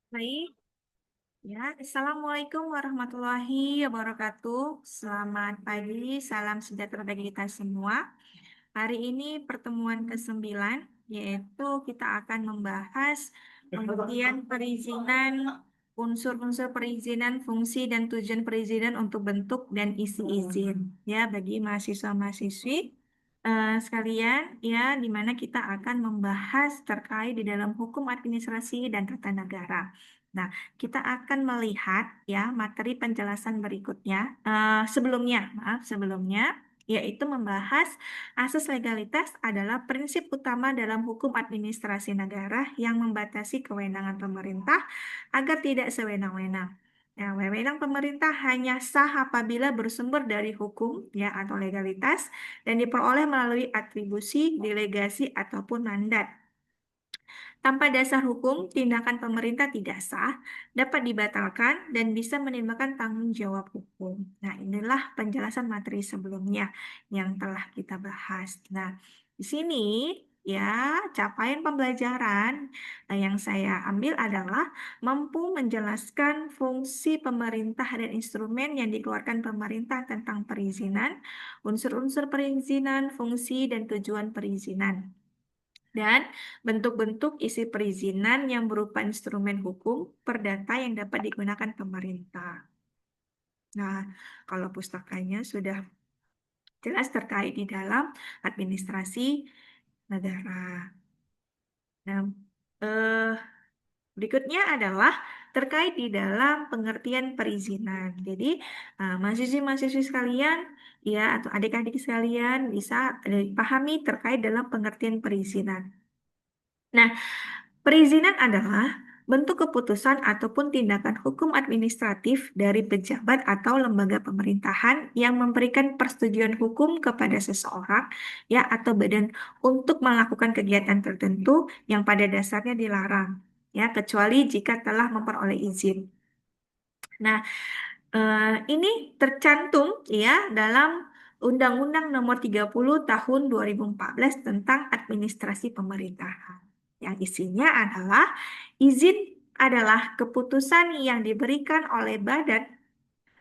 Baik, ya. Assalamualaikum warahmatullahi wabarakatuh. Selamat pagi, salam sejahtera bagi kita semua. Hari ini pertemuan ke-9, yaitu kita akan membahas pengertian perizinan, unsur-unsur perizinan, fungsi dan tujuan perizinan untuk bentuk dan isi izin. Ya, bagi mahasiswa-mahasiswi sekalian, ya, di mana kita akan membahas terkait di dalam hukum administrasi dan tata negara. Nah, kita akan melihat ya materi penjelasan berikutnya. Sebelumnya, maaf, sebelumnya, yaitu membahas asas legalitas adalah prinsip utama dalam hukum administrasi negara yang membatasi kewenangan pemerintah agar tidak sewenang-wenang. Nah, wewenang pemerintah hanya sah apabila bersumber dari hukum ya atau legalitas dan diperoleh melalui atribusi, delegasi ataupun mandat. Tanpa dasar hukum, tindakan pemerintah tidak sah, dapat dibatalkan, dan bisa menimbulkan tanggung jawab hukum. Nah, inilah penjelasan materi sebelumnya yang telah kita bahas. Nah, di sini ya capaian pembelajaran yang saya ambil adalah mampu menjelaskan fungsi pemerintah dan instrumen yang dikeluarkan pemerintah tentang perizinan, unsur-unsur perizinan, fungsi dan tujuan perizinan dan bentuk-bentuk isi perizinan yang berupa instrumen hukum perdata yang dapat digunakan pemerintah. Nah, kalau pustakanya sudah jelas terkait di dalam administrasi negara. Nah, eh, berikutnya adalah terkait di dalam pengertian perizinan. Jadi, mahasiswi-mahasiswi sekalian, ya, atau adik-adik sekalian bisa dipahami terkait dalam pengertian perizinan. Nah, perizinan adalah bentuk keputusan ataupun tindakan hukum administratif dari pejabat atau lembaga pemerintahan yang memberikan persetujuan hukum kepada seseorang ya atau badan untuk melakukan kegiatan tertentu yang pada dasarnya dilarang ya kecuali jika telah memperoleh izin. Nah, ini tercantum ya dalam Undang-Undang Nomor 30 Tahun 2014 tentang Administrasi Pemerintahan. Yang isinya adalah izin adalah keputusan yang diberikan oleh badan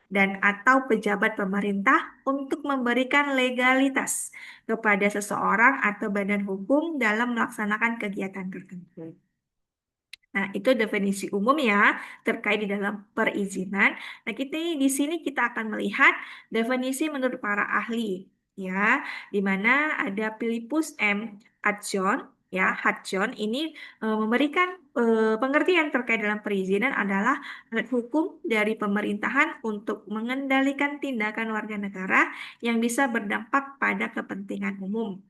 dan atau pejabat pemerintah untuk memberikan legalitas kepada seseorang atau badan hukum dalam melaksanakan kegiatan tertentu. Nah, itu definisi umum ya terkait di dalam perizinan. Nah, di sini kita akan melihat definisi menurut para ahli ya, di mana ada Philippus M. Hudson ya, Hudson ini memberikan pengertian terkait dalam perizinan adalah alat hukum dari pemerintahan untuk mengendalikan tindakan warga negara yang bisa berdampak pada kepentingan umum.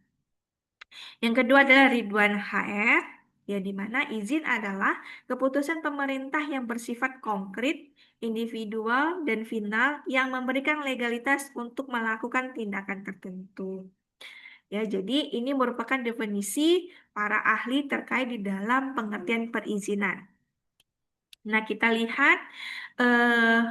Yang kedua adalah Ridwan HR, ya di mana izin adalah keputusan pemerintah yang bersifat konkret, individual, dan final yang memberikan legalitas untuk melakukan tindakan tertentu. Ya, jadi ini merupakan definisi para ahli terkait di dalam pengertian perizinan. Nah, kita lihat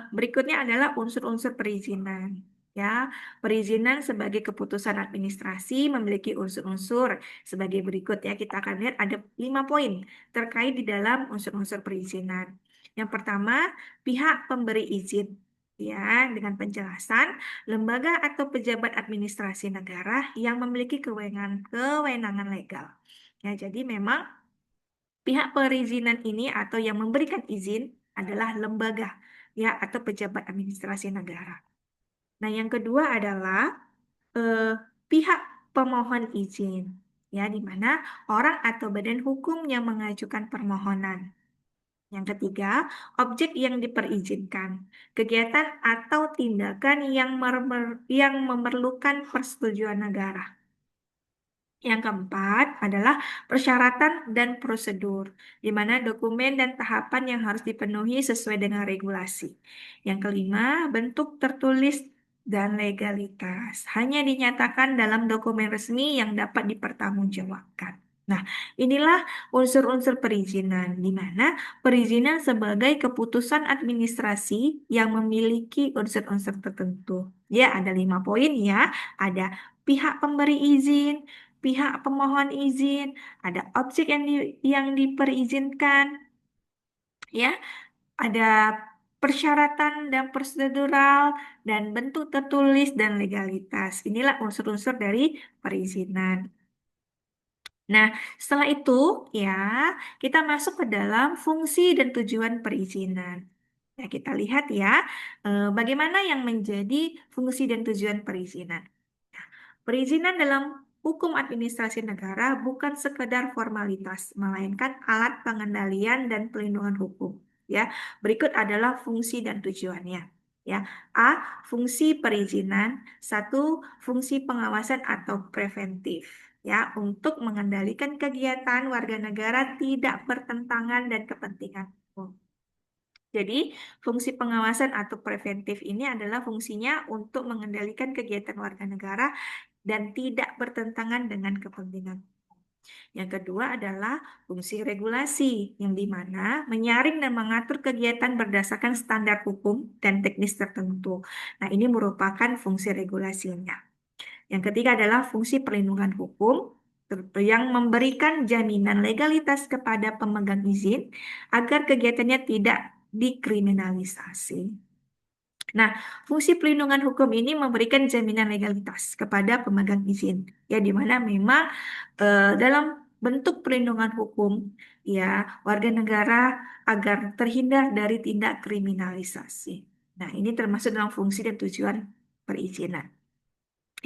berikutnya adalah unsur-unsur perizinan. Ya, perizinan sebagai keputusan administrasi memiliki unsur-unsur sebagai berikut ya. Kita akan lihat ada 5 poin terkait di dalam unsur-unsur perizinan. Yang pertama, pihak pemberi izin. Ya, dengan penjelasan lembaga atau pejabat administrasi negara yang memiliki kewenangan legal. Ya, jadi memang pihak perizinan ini atau yang memberikan izin adalah lembaga ya atau pejabat administrasi negara. Nah, yang kedua adalah eh, pihak pemohon izin ya di mana orang atau badan hukum yang mengajukan permohonan. Yang ketiga, objek yang diperizinkan, kegiatan atau tindakan yang memerlukan persetujuan negara. Yang keempat adalah persyaratan dan prosedur, di mana dokumen dan tahapan yang harus dipenuhi sesuai dengan regulasi. Yang kelima, bentuk tertulis dan legalitas. Hanya dinyatakan dalam dokumen resmi yang dapat dipertanggungjawabkan. Nah, inilah unsur-unsur perizinan, di mana perizinan sebagai keputusan administrasi yang memiliki unsur-unsur tertentu. Ya, ada 5 poin ya. Ada pihak pemberi izin, pihak pemohon izin, ada objek yang diperizinkan, Ya, ada persyaratan dan prosedural dan bentuk tertulis dan legalitas. Inilah unsur-unsur dari perizinan. Nah, setelah itu ya, kita masuk ke dalam fungsi dan tujuan perizinan. Ya, kita lihat ya, bagaimana yang menjadi fungsi dan tujuan perizinan. Perizinan dalam hukum administrasi negara bukan sekedar formalitas, melainkan alat pengendalian dan pelindungan hukum. Ya, berikut adalah fungsi dan tujuannya. Ya, A. Fungsi perizinan. Satu, fungsi pengawasan atau preventif. Ya, untuk mengendalikan kegiatan warga negara tidak bertentangan dan kepentingan umum. Jadi, fungsi pengawasan atau preventif ini adalah fungsinya untuk mengendalikan kegiatan warga negara dan tidak bertentangan dengan kepentingan. Yang kedua adalah fungsi regulasi, yang dimana menyaring dan mengatur kegiatan berdasarkan standar hukum dan teknis tertentu. Nah, ini merupakan fungsi regulasinya. Yang ketiga adalah fungsi perlindungan hukum, yang memberikan jaminan legalitas kepada pemegang izin agar kegiatannya tidak dikriminalisasi. Nah, fungsi pelindungan hukum ini memberikan jaminan legalitas kepada pemegang izin, ya di mana memang dalam bentuk perlindungan hukum, ya warga negara agar terhindar dari tindak kriminalisasi. Nah, ini termasuk dalam fungsi dan tujuan perizinan.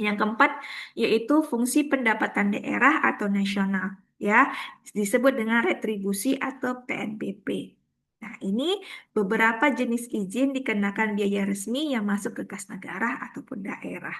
Yang keempat yaitu fungsi pendapatan daerah atau nasional, ya disebut dengan retribusi atau PNBP. Nah, ini beberapa jenis izin dikenakan biaya resmi yang masuk ke kas negara ataupun daerah.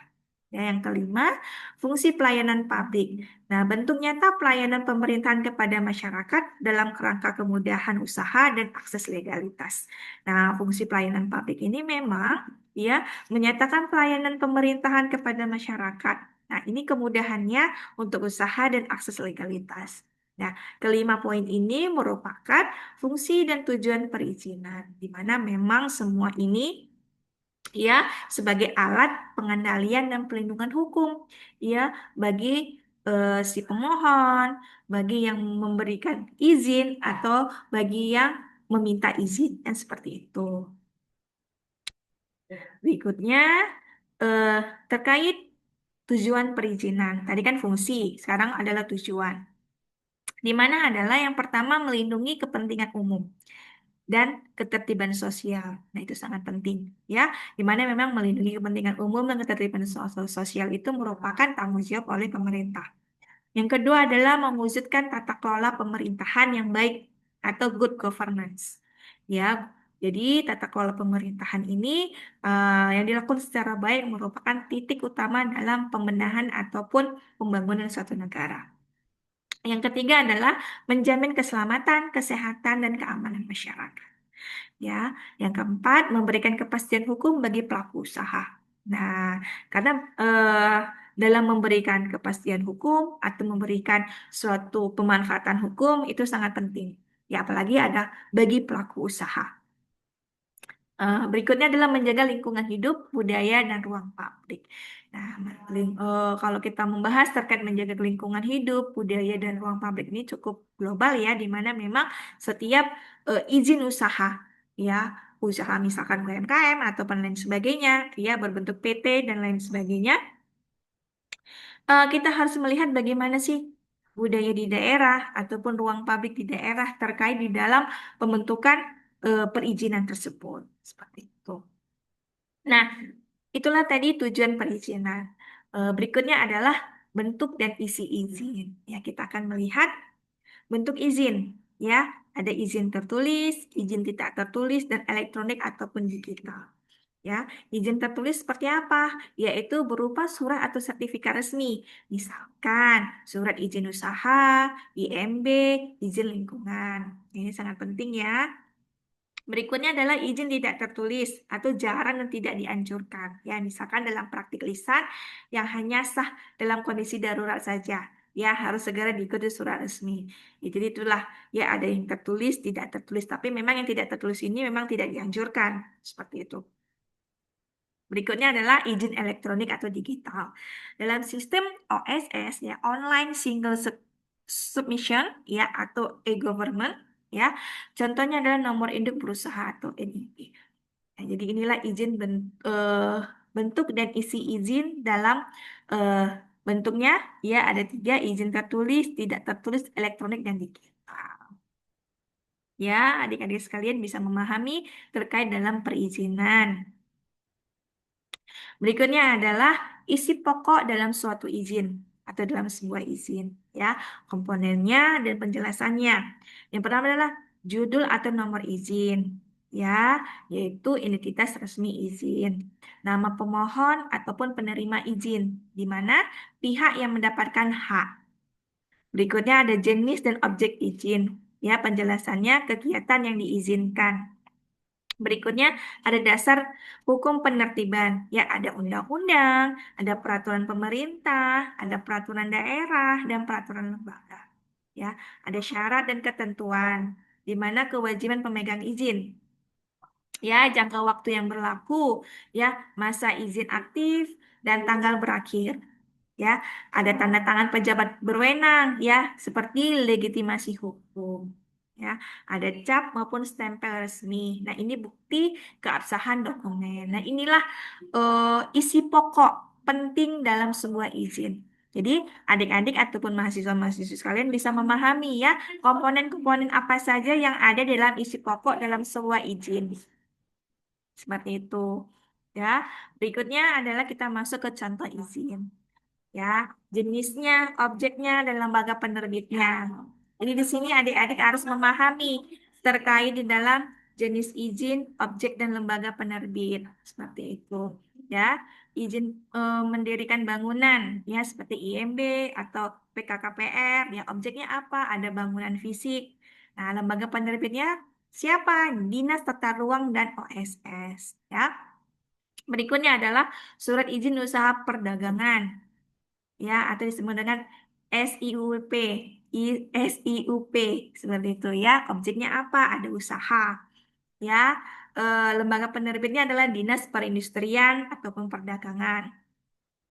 Ya, yang kelima, fungsi pelayanan publik. Nah, bentuk nyata pelayanan pemerintahan kepada masyarakat dalam kerangka kemudahan usaha dan akses legalitas. Nah, fungsi pelayanan publik ini memang ya menyatakan pelayanan pemerintahan kepada masyarakat. Nah, ini kemudahannya untuk usaha dan akses legalitas. Nah, kelima poin ini merupakan fungsi dan tujuan perizinan, di mana memang semua ini ya sebagai alat pengendalian dan pelindungan hukum ya bagi si pemohon, bagi yang memberikan izin atau bagi yang meminta izin dan seperti itu. Berikutnya eh, terkait tujuan perizinan. Tadi kan fungsi, sekarang adalah tujuan. Di mana adalah yang pertama melindungi kepentingan umum dan ketertiban sosial. Nah, itu sangat penting ya, di mana memang melindungi kepentingan umum dan ketertiban sosial itu merupakan tanggung jawab oleh pemerintah. Yang kedua adalah mewujudkan tata kelola pemerintahan yang baik atau good governance. Ya, jadi tata kelola pemerintahan ini yang dilakukan secara baik merupakan titik utama dalam pembenahan ataupun pembangunan suatu negara. Yang ketiga adalah menjamin keselamatan, kesehatan, dan keamanan masyarakat. Ya, yang keempat memberikan kepastian hukum bagi pelaku usaha. Nah, karena dalam memberikan kepastian hukum atau memberikan suatu pemanfaatan hukum itu sangat penting. Ya, apalagi ada bagi pelaku usaha. Berikutnya adalah menjaga lingkungan hidup, budaya, dan ruang publik. Nah, kalau kita membahas terkait menjaga lingkungan hidup, budaya, dan ruang publik ini cukup global ya, di mana memang setiap izin usaha, ya, usaha misalkan UMKM atau lain sebagainya, ya, berbentuk PT dan lain sebagainya, kita harus melihat bagaimana sih budaya di daerah ataupun ruang publik di daerah terkait di dalam pembentukan perizinan tersebut. Seperti itu. Nah, itulah tadi tujuan perizinan. Berikutnya adalah bentuk dan isi izin. Ya, kita akan melihat bentuk izin. Ya, ada izin tertulis, izin tidak tertulis, dan elektronik ataupun digital. Ya, izin tertulis seperti apa? Yaitu berupa surat atau sertifikat resmi. Misalkan surat izin usaha, IMB, izin lingkungan. Ini sangat penting ya. Berikutnya adalah izin tidak tertulis atau jarang dan tidak dianjurkan. Ya, misalkan dalam praktik lisan yang hanya sah dalam kondisi darurat saja. Ya, harus segera diikuti surat resmi. Ya, jadi itulah ya ada yang tertulis, tidak tertulis. Tapi memang yang tidak tertulis ini memang tidak dianjurkan. Seperti itu. Berikutnya adalah izin elektronik atau digital. Dalam sistem OSS ya Online Single Submission ya atau e-government ya. Contohnya adalah nomor induk berusaha atau NIB. Nah, jadi inilah bentuk dan isi izin dalam eh, bentuknya, ya ada tiga: izin tertulis, tidak tertulis, elektronik, dan digital. Ya, adik-adik sekalian bisa memahami terkait dalam perizinan. Berikutnya adalah isi pokok dalam suatu izin atau dalam sebuah izin, ya, komponennya dan penjelasannya. Yang pertama adalah judul atau nomor izin, ya, yaitu identitas resmi izin, nama pemohon ataupun penerima izin, di mana pihak yang mendapatkan hak. Berikutnya ada jenis dan objek izin, ya, penjelasannya kegiatan yang diizinkan. Berikutnya ada dasar hukum penertiban. Ya, ada undang-undang, ada peraturan pemerintah, ada peraturan daerah, dan peraturan lembaga. Ya, ada syarat dan ketentuan, di mana kewajiban pemegang izin. Ya, jangka waktu yang berlaku, ya, masa izin aktif dan tanggal berakhir. Ya, ada tanda tangan pejabat berwenang, ya, seperti legitimasi hukum. Ya, ada cap maupun stempel resmi. Nah, ini bukti keabsahan dokumen. Nah, inilah isi pokok penting dalam sebuah izin. Jadi, adik-adik ataupun mahasiswa-mahasiswa sekalian bisa memahami, ya, komponen-komponen apa saja yang ada dalam isi pokok dalam sebuah izin. Seperti itu. Ya, berikutnya adalah kita masuk ke contoh izin, ya, jenisnya, objeknya, dan lembaga penerbitnya. Jadi di sini adik-adik harus memahami terkait di dalam jenis izin, objek, dan lembaga penerbit. Seperti itu, ya. Izin mendirikan bangunan, ya, seperti IMB atau PKKPR, ya, objeknya apa? Ada bangunan fisik. Nah, lembaga penerbitnya siapa? Dinas Tata Ruang dan OSS, ya. Berikutnya adalah surat izin usaha perdagangan, ya, atau disebut dengan SIUP, SIUP, seperti itu, ya. Objeknya apa? Ada usaha, ya. Lembaga penerbitnya adalah Dinas Perindustrian ataupun Perdagangan.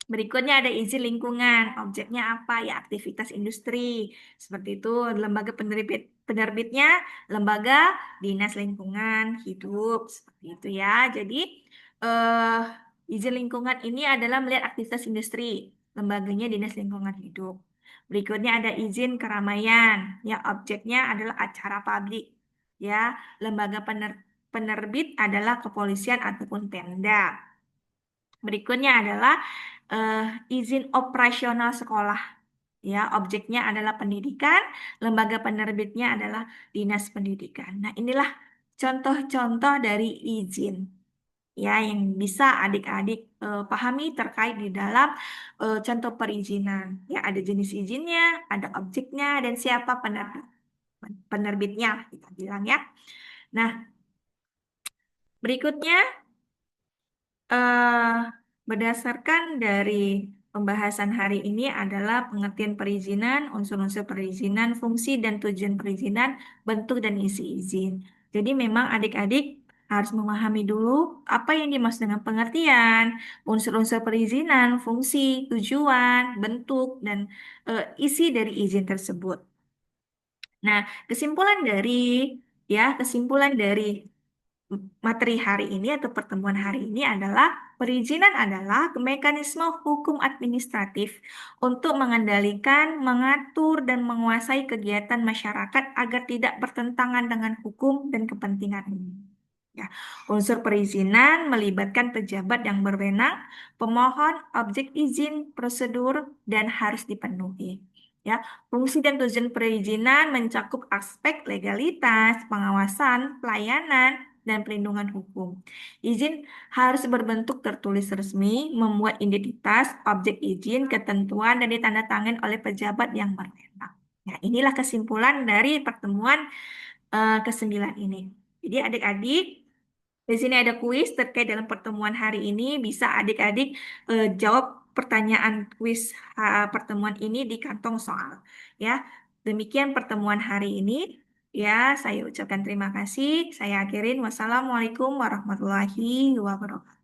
Berikutnya ada izin lingkungan. Objeknya apa? Ya, aktivitas industri. Seperti itu. Lembaga penerbitnya lembaga Dinas Lingkungan Hidup. Seperti itu, ya. Jadi eh, izin lingkungan ini adalah melihat aktivitas industri. Lembaganya Dinas Lingkungan Hidup. Berikutnya ada izin keramaian. Ya, objeknya adalah acara publik. Ya, lembaga penerbit adalah kepolisian ataupun Pemda. Berikutnya adalah eh, izin operasional sekolah. Ya, objeknya adalah pendidikan, lembaga penerbitnya adalah Dinas Pendidikan. Nah, inilah contoh-contoh dari izin, ya, yang bisa adik-adik pahami terkait di dalam contoh perizinan. Ya, ada jenis izinnya, ada objeknya, dan siapa penerbitnya, kita bilang, ya. Nah, berikutnya eh, berdasarkan dari pembahasan hari ini adalah pengertian perizinan, unsur-unsur perizinan, fungsi dan tujuan perizinan, bentuk dan isi izin. Jadi memang adik-adik harus memahami dulu apa yang dimaksud dengan pengertian, unsur-unsur perizinan, fungsi, tujuan, bentuk, dan isi dari izin tersebut. Nah, kesimpulan dari kesimpulan dari materi hari ini atau pertemuan hari ini adalah perizinan adalah mekanisme hukum administratif untuk mengendalikan, mengatur, dan menguasai kegiatan masyarakat agar tidak bertentangan dengan hukum dan kepentingan umum. Ya, unsur perizinan melibatkan pejabat yang berwenang, pemohon, objek izin, prosedur, dan harus dipenuhi. Ya, fungsi dan tujuan perizinan mencakup aspek legalitas, pengawasan, pelayanan, dan perlindungan hukum. Izin harus berbentuk tertulis resmi, memuat identitas, objek izin, ketentuan, dan ditandatangani oleh pejabat yang berwenang. Nah, inilah kesimpulan dari pertemuan ke-9 ini. Jadi adik-adik, di sini ada kuis terkait dalam pertemuan hari ini. Bisa adik-adik jawab pertanyaan kuis pertemuan ini di kantong soal. Ya, demikian pertemuan hari ini. Ya, saya ucapkan terima kasih. Saya akhirin. Wassalamualaikum warahmatullahi wabarakatuh.